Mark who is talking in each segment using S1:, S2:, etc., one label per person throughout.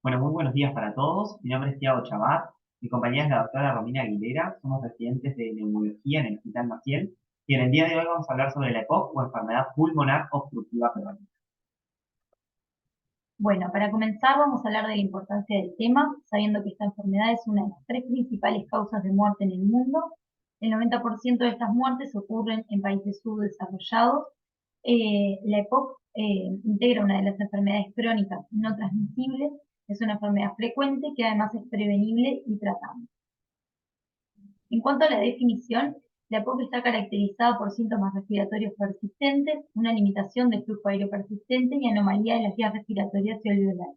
S1: Bueno, muy buenos días para todos. Mi nombre es Thiago Chabat. Mi compañera es la doctora Romina Aguilera. Somos residentes de neumología en el Hospital Maciel. Y en el día de hoy vamos a hablar sobre la EPOC o enfermedad pulmonar obstructiva crónica.
S2: Bueno, para comenzar vamos a hablar de la importancia del tema, sabiendo que esta enfermedad es una de las tres principales causas de muerte en el mundo. El 90% de estas muertes ocurren en países subdesarrollados. La EPOC integra una de las enfermedades crónicas no transmisibles. Es una enfermedad frecuente que además es prevenible y tratable. En cuanto a la definición, la EPOC está caracterizada por síntomas respiratorios persistentes, una limitación del flujo aéreo persistente y anomalía de las vías respiratorias y alveolares.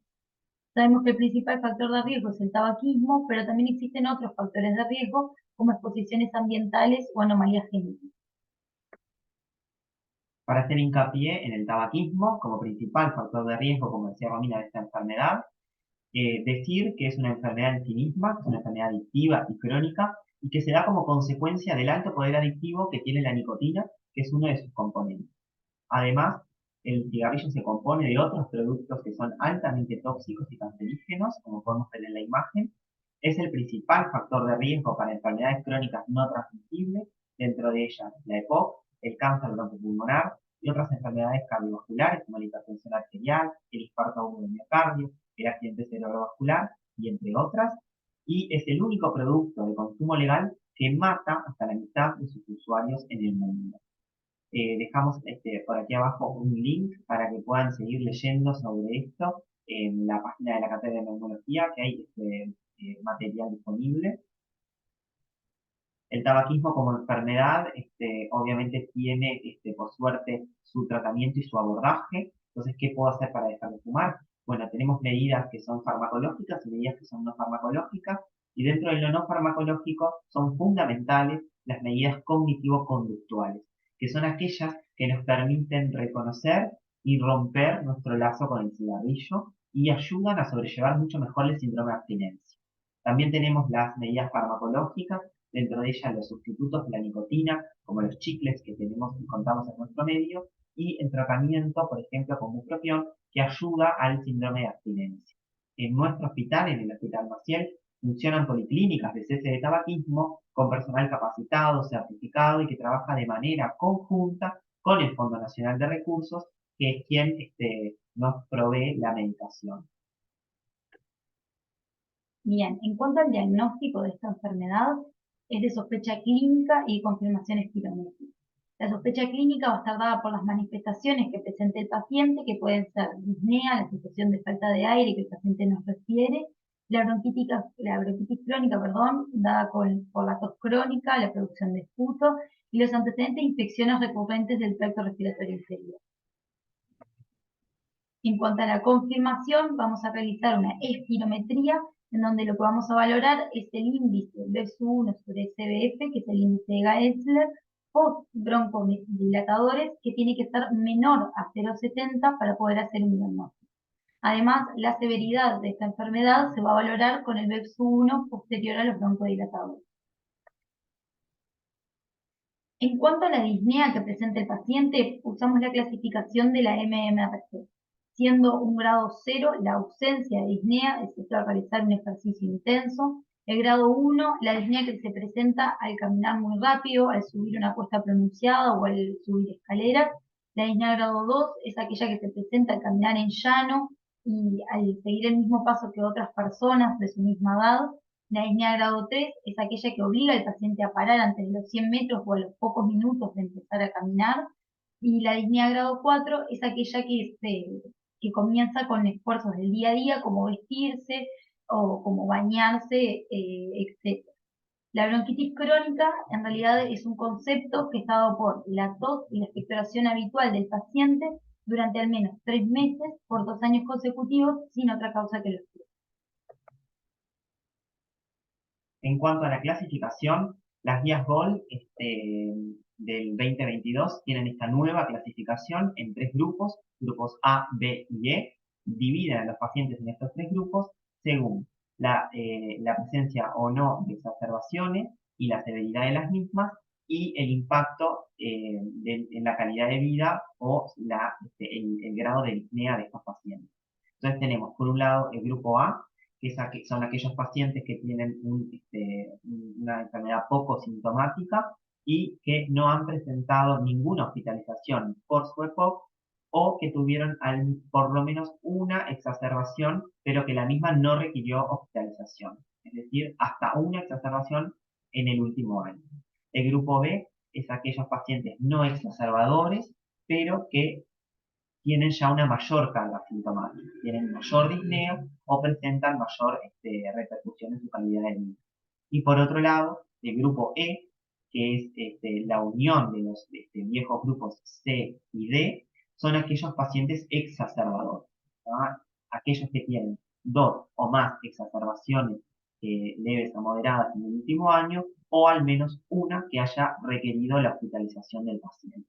S2: Sabemos que el principal factor de riesgo es el tabaquismo, pero también existen otros factores de riesgo, como exposiciones ambientales o anomalías genéticas.
S1: Para hacer hincapié en el tabaquismo como principal factor de riesgo, como decía Romina, de esta enfermedad, decir que es una enfermedad en sí misma, es una enfermedad adictiva y crónica, y que se da como consecuencia del alto poder adictivo que tiene la nicotina, que es uno de sus componentes. Además, el cigarrillo se compone de otros productos que son altamente tóxicos y cancerígenos, como podemos ver en la imagen. Es el principal factor de riesgo para enfermedades crónicas no transmisibles, dentro de ellas la EPOC, el cáncer bronquopulmonar y otras enfermedades cardiovasculares como la hipertensión arterial, el infarto agudo del miocardio, el accidente cerebrovascular y entre otras. Y es el único producto de consumo legal que mata hasta la mitad de sus usuarios en el mundo. Dejamos por aquí abajo un link para que puedan seguir leyendo sobre esto en la página de la Cátedra de Neumología, que hay material disponible. El tabaquismo como enfermedad, obviamente tiene, por suerte, su tratamiento y su abordaje. Entonces, ¿qué puedo hacer para dejar de fumar? Bueno, tenemos medidas que son farmacológicas y medidas que son no farmacológicas. Y dentro de lo no farmacológico son fundamentales las medidas cognitivo-conductuales, que son aquellas que nos permiten reconocer y romper nuestro lazo con el cigarrillo y ayudan a sobrellevar mucho mejor el síndrome de abstinencia. También tenemos las medidas farmacológicas, dentro de ellas los sustitutos de la nicotina, como los chicles que tenemos y contamos en nuestro medio, y el tratamiento, por ejemplo, con bupropión, que ayuda al síndrome de abstinencia. En nuestro hospital, en el Hospital Maciel, funcionan policlínicas de cese de tabaquismo con personal capacitado, certificado y que trabaja de manera conjunta con el Fondo Nacional de Recursos, que es quien nos provee la medicación.
S2: Bien, en cuanto al diagnóstico de esta enfermedad, es de sospecha clínica y confirmación espirométrica. La sospecha clínica va a estar dada por las manifestaciones que presente el paciente, que pueden ser disnea, la sensación de falta de aire que el paciente nos refiere, la bronquitis crónica, perdón, dada por la tos crónica, la producción de esputo y los antecedentes de infecciones recurrentes del tracto respiratorio inferior. En cuanto a la confirmación, vamos a realizar una espirometría en donde lo que vamos a valorar es el índice BSU1 sobre SBF, que es el índice de Getzler, post broncodilatadores, que tiene que ser menor a 0,70 para poder hacer un diagnóstico. Además, la severidad de esta enfermedad se va a valorar con el BSU1 posterior a los broncodilatadores. En cuanto a la disnea que presenta el paciente, usamos la clasificación de la MMRC, siendo un grado 0 la ausencia de disnea, excepto al realizar un ejercicio intenso. El grado 1, la disnea que se presenta al caminar muy rápido, al subir una cuesta pronunciada o al subir escaleras. La disnea grado 2 es aquella que se presenta al caminar en llano y al seguir el mismo paso que otras personas de su misma edad. La disnea grado 3 es aquella que obliga al paciente a parar antes de los 100 metros o a los pocos minutos de empezar a caminar. Y la disnea grado 4 es aquella que comienza con esfuerzos del día a día, como vestirse o como bañarse, etc. La bronquitis crónica en realidad es un concepto que está dado por la tos y la expectoración habitual del paciente durante al menos 3 meses por 2 años consecutivos sin otra causa que los fríos.
S1: En cuanto a la clasificación, las guías GOL del 2022 tienen esta nueva clasificación en tres grupos A, B y E, dividen a los pacientes en estos tres grupos según la presencia o no de exacerbaciones y la severidad de las mismas y el impacto en la calidad de vida o el grado de disnea de estos pacientes. Entonces tenemos, por un lado, el grupo A, son aquellos pacientes que tienen una enfermedad poco sintomática y que no han presentado ninguna hospitalización por su EPOC o que tuvieron por lo menos una exacerbación, pero que la misma no requirió hospitalización. Es decir, hasta una exacerbación en el último año. El grupo B es aquellos pacientes no exacerbadores, pero que tienen ya una mayor carga sintomática, tienen mayor disnea o presentan mayor repercusión en su calidad de vida. Y por otro lado, el grupo E, que es la unión de los viejos grupos C y D, son aquellos pacientes exacerbadores, ¿tá? Aquellos que tienen dos o más exacerbaciones leves a moderadas en el último año, o al menos una que haya requerido la hospitalización del paciente.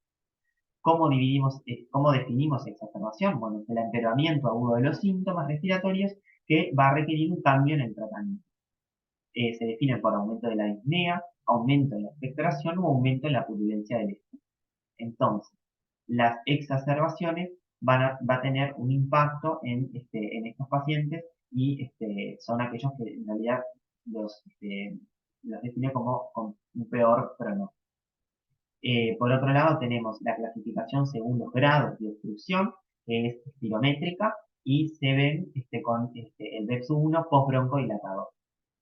S1: ¿Cómo definimos exacerbación? Bueno, es el empeoramiento agudo de los síntomas respiratorios que va a requerir un cambio en el tratamiento. Se definen por aumento de la disnea, aumento en la expectoración o aumento en la purulencia del estado. Entonces, las exacerbaciones va a tener un impacto en estos pacientes y son aquellos que en realidad los define como con un peor pronóstico. Por otro lado, tenemos la clasificación según los grados de obstrucción, que es espirométrica, y se ven con el BEPS-1 postbroncodilatador.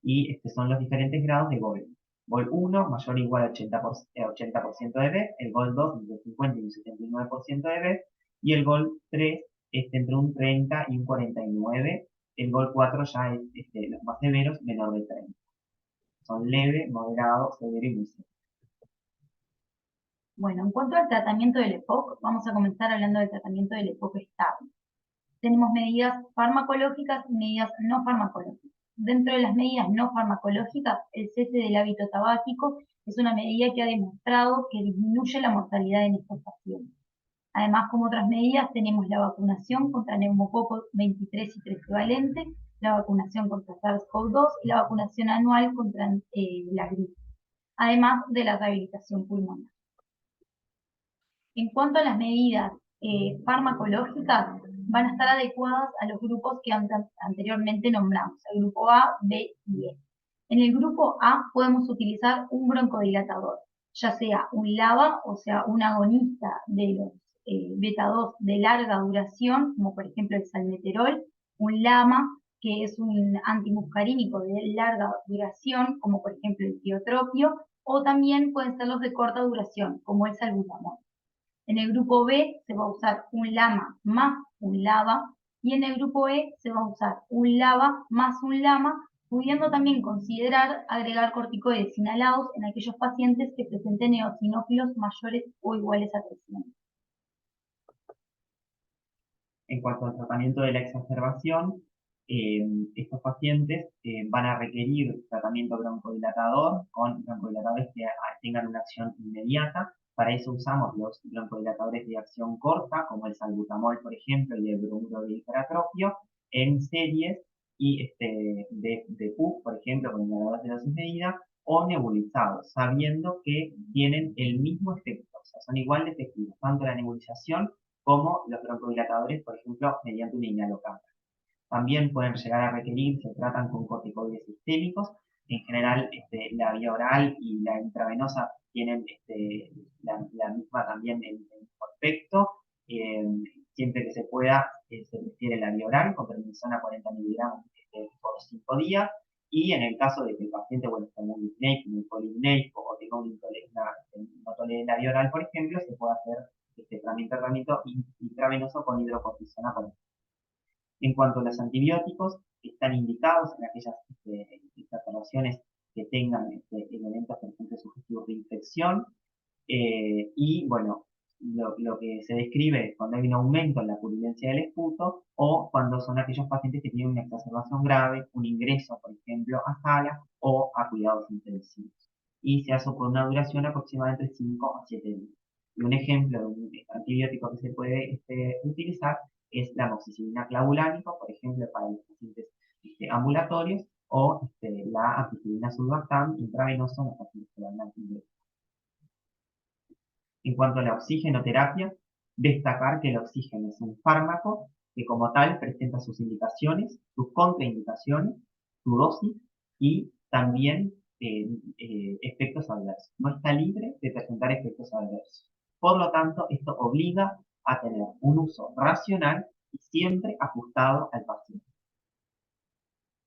S1: Y son los diferentes grados de GOL. GOL 1 mayor o igual a 80% de BEP, el GOL 2 entre un 50 y un 79% de BEP, y el GOL 3 entre un 30 y un 49%, el GOL 4 ya es los más severos, menor de 30. Son leve, moderado, severo y muy severo.
S2: Bueno, en cuanto al tratamiento del EPOC, vamos a comenzar hablando del tratamiento del EPOC estable. Tenemos medidas farmacológicas y medidas no farmacológicas. Dentro de las medidas no farmacológicas, el cese del hábito tabáquico es una medida que ha demostrado que disminuye la mortalidad en estos pacientes. Además, como otras medidas, tenemos la vacunación contra neumococo 23 y 3 valente, la vacunación contra SARS-CoV-2 y la vacunación anual contra la gripe, además de la rehabilitación pulmonar. En cuanto a las medidas farmacológicas, van a estar adecuadas a los grupos que anteriormente nombramos, el grupo A, B y E. En el grupo A podemos utilizar un broncodilatador, ya sea un LABA, o sea, un agonista de los beta-2 de larga duración, como por ejemplo el salmeterol, un LAMA, que es un antimuscarínico de larga duración, como por ejemplo el tiotropio, o también pueden ser los de corta duración, como el salbutamol. En el grupo B se va a usar un LAMA más un LABA y en el grupo E se va a usar un LABA más un LAMA, pudiendo también considerar agregar corticoides inhalados en aquellos pacientes que presenten eosinófilos mayores o iguales a 300.
S1: En cuanto al tratamiento de la exacerbación, estos pacientes van a requerir tratamiento broncodilatador con broncodilatadores que tengan una acción inmediata. Para eso usamos los broncodilatadores de acción corta, como el salbutamol, por ejemplo, y el bromuro de hiperatropio, en series y de PUF, por ejemplo, con inhaladores de dosis medida, o nebulizados, sabiendo que tienen el mismo efecto, o sea, son igual de efectivos, tanto la nebulización como los broncodilatadores, por ejemplo, mediante una inhalocámara. También pueden llegar a requerir, se tratan con corticoides sistémicos. En general, la vía oral y la intravenosa tienen la misma también el mismo efecto. Siempre que se pueda, se prefiere la vía oral con prednisona 40 miligramos por 5 días. Y en el caso de que el paciente, bueno, esté muy disneico, muy polipneico o tenga no tolere la vía oral, por ejemplo, se puede hacer tratamiento intravenoso con hidrocortisona, por ejemplo. En cuanto a los antibióticos, están indicados en aquellas exacerbaciones que tengan elementos, por ejemplo, sugestivos de infección. Y bueno, lo que se describe es cuando hay un aumento en la purulencia del esputo o cuando son aquellos pacientes que tienen una exacerbación grave, un ingreso, por ejemplo, a sala o a cuidados intensivos. Y se hace por una duración aproximadamente de 5 a 7 días. Y un ejemplo de un antibiótico que se puede utilizar es la amoxicilina clavulánica, por ejemplo, para los pacientes ambulatorios, o la ampicilina sulbactam intravenosa en los pacientes que dan antibióticos. En cuanto a la oxigenoterapia, destacar que el oxígeno es un fármaco que como tal presenta sus indicaciones, sus contraindicaciones, su dosis y también efectos adversos. No está libre de presentar efectos adversos. Por lo tanto, esto obliga a tener un uso racional y siempre ajustado al paciente.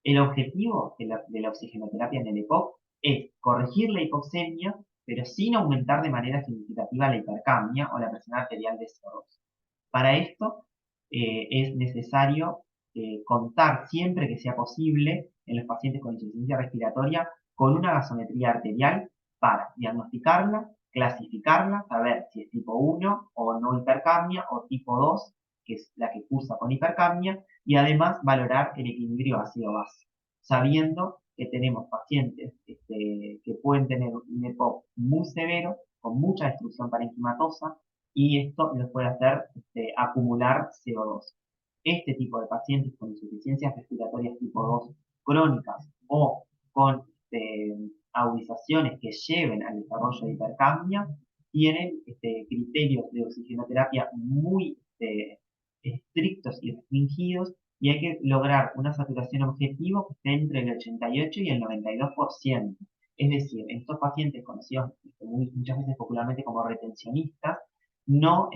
S1: El objetivo de la oxigenoterapia en el EPOC es corregir la hipoxemia, pero sin aumentar de manera significativa la hipercapnia o la presión arterial de CO2. Para esto es necesario contar siempre que sea posible en los pacientes con insuficiencia respiratoria con una gasometría arterial para diagnosticarla, clasificarla, saber si es tipo 1 o no hipercapnia o tipo 2, que es la que cursa con hipercapnia, y además valorar el equilibrio ácido-base, sabiendo que tenemos pacientes que pueden tener un EPOC muy severo, con mucha destrucción parenquimatosa, y esto les puede hacer acumular CO2. Este tipo de pacientes con insuficiencias respiratorias tipo 2 crónicas o con agudizaciones que lleven al desarrollo de hipercapnia tienen criterios de oxigenoterapia muy estrictos y restringidos y hay que lograr una saturación objetivo que esté entre el 88 y el 92%. Es decir, en estos pacientes conocidos muchas veces popularmente como retencionistas, no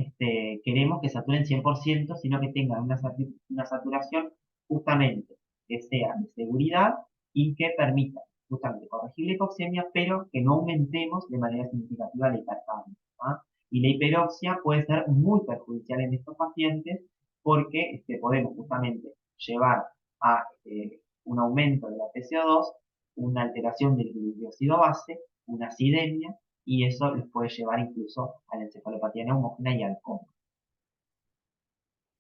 S1: queremos que saturen 100%, sino que tengan una saturación justamente que sea de seguridad y que permita justamente corregir la hipoxemia, pero que no aumentemos de manera significativa la hipercapnia. ¿Ah? Y la hiperoxia puede ser muy perjudicial en estos pacientes porque podemos justamente llevar a un aumento de la PCO2, una alteración del equilibrio ácido-base, una acidemia, y eso les puede llevar incluso a la encefalopatía neumógena y al coma.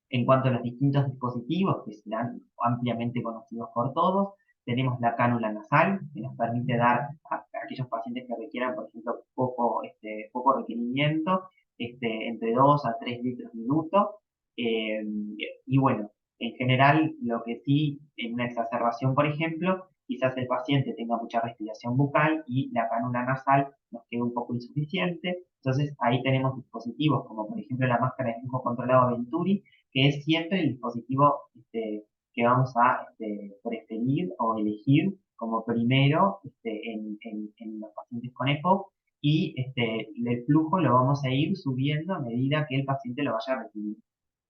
S1: En cuanto a los distintos dispositivos que serán ampliamente conocidos por todos, tenemos la cánula nasal, que nos permite dar a aquellos pacientes que requieran, por ejemplo, poco requerimiento, entre 2 a 3 litros minuto. Eh, y bueno, en general, lo que sí, en una exacerbación, por ejemplo, quizás el paciente tenga mucha respiración bucal y la cánula nasal nos quede un poco insuficiente. Entonces, ahí tenemos dispositivos como, por ejemplo, la máscara de flujo controlado Venturi, que es siempre el dispositivo que vamos a preferir o elegir como primero en los pacientes con EPOC y el flujo lo vamos a ir subiendo a medida que el paciente lo vaya requiriendo.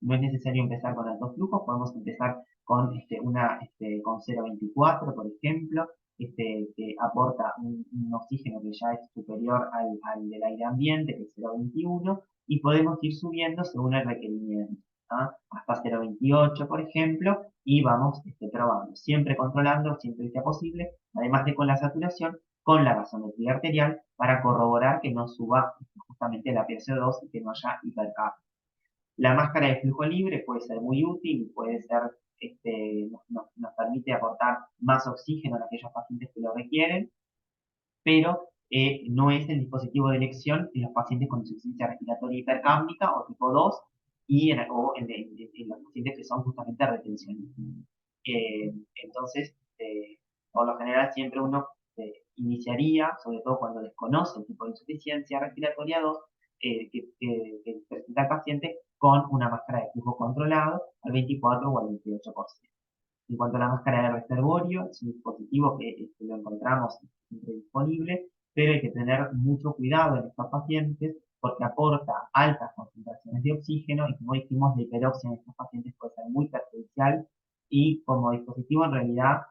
S1: No es necesario empezar con altos flujos, podemos empezar con con 0,24, por ejemplo, que aporta un oxígeno que ya es superior al del aire ambiente, que es 0,21, y podemos ir subiendo según el requerimiento. ¿Ah? Hasta 0,28, por ejemplo, y vamos probando, siempre controlando, siempre que sea posible, además de con la saturación, con la gasometría arterial para corroborar que no suba justamente la PCO2 y que no haya hipercapnia. La máscara de flujo libre puede ser muy útil, puede ser, nos permite aportar más oxígeno a aquellos pacientes que lo requieren, pero no es el dispositivo de elección en los pacientes con insuficiencia respiratoria hipercápnica o tipo 2 o en los pacientes que son justamente retencionistas. Entonces, por lo general siempre uno iniciaría, sobre todo cuando desconoce el tipo de insuficiencia respiratoria 2, que presenta el paciente con una máscara de flujo controlado al 24 o al 28%. En cuanto a la máscara de reservorio, es un dispositivo que lo encontramos siempre disponible, pero hay que tener mucho cuidado en estos pacientes porque aporta altas concentraciones de oxígeno y como dijimos, la hiperoxia en estos pacientes puede ser muy perjudicial y como dispositivo en realidad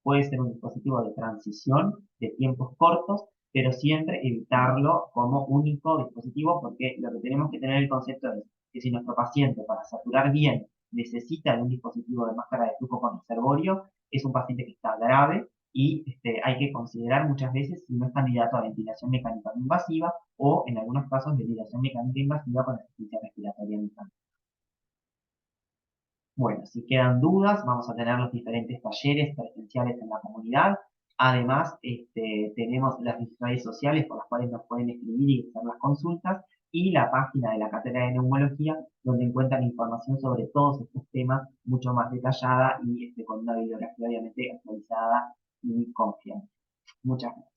S1: puede ser un dispositivo de transición de tiempos cortos, pero siempre evitarlo como único dispositivo porque lo que tenemos que tener el concepto es que si nuestro paciente para saturar bien necesita de un dispositivo de máscara de flujo con reservorio, es un paciente que está grave y hay que considerar muchas veces si no es candidato a ventilación mecánica no invasiva o en algunos casos ventilación mecánica invasiva con asistencia respiratoria mecánica. Bueno, si quedan dudas, vamos a tener los diferentes talleres presenciales en la comunidad. Además, tenemos las redes sociales por las cuales nos pueden escribir y hacer las consultas y la página de la Cátedra de Neumología, donde encuentran información sobre todos estos temas mucho más detallada y con una bibliografía obviamente actualizada y confiable. Muchas gracias.